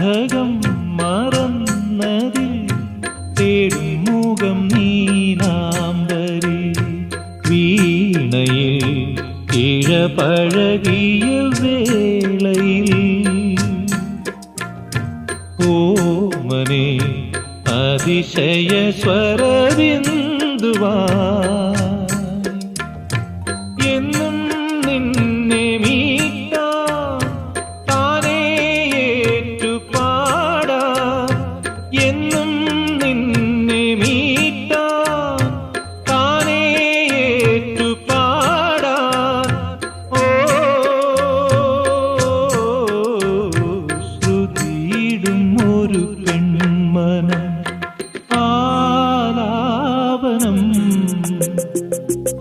മരതകം മറന്നതിൽ തേടും മുഖം നീനാമ്പരി വീണയിൽ ഇഴപഴകിയ വേളയിൽ ഓമനെ അതിശയ സ്വരബിന്ദുവാ എന്നും നിന്നെ മീട്ടാൻ താനേ ഏറ്റുപാടാൻ എന്നും നിന്നെ മീട്ടാൻ താനേ ഏറ്റുപാടാൻ ഓ ശ്രുതിയിടും ഒരു പെൺമനം ആലാപനം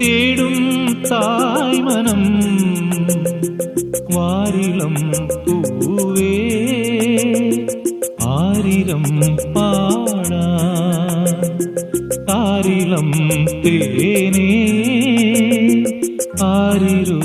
തേടും തായ്മനം വാരിളം പൂവേ ആരിരം പാടാൻ താരിളം തേനേ ആരിരോ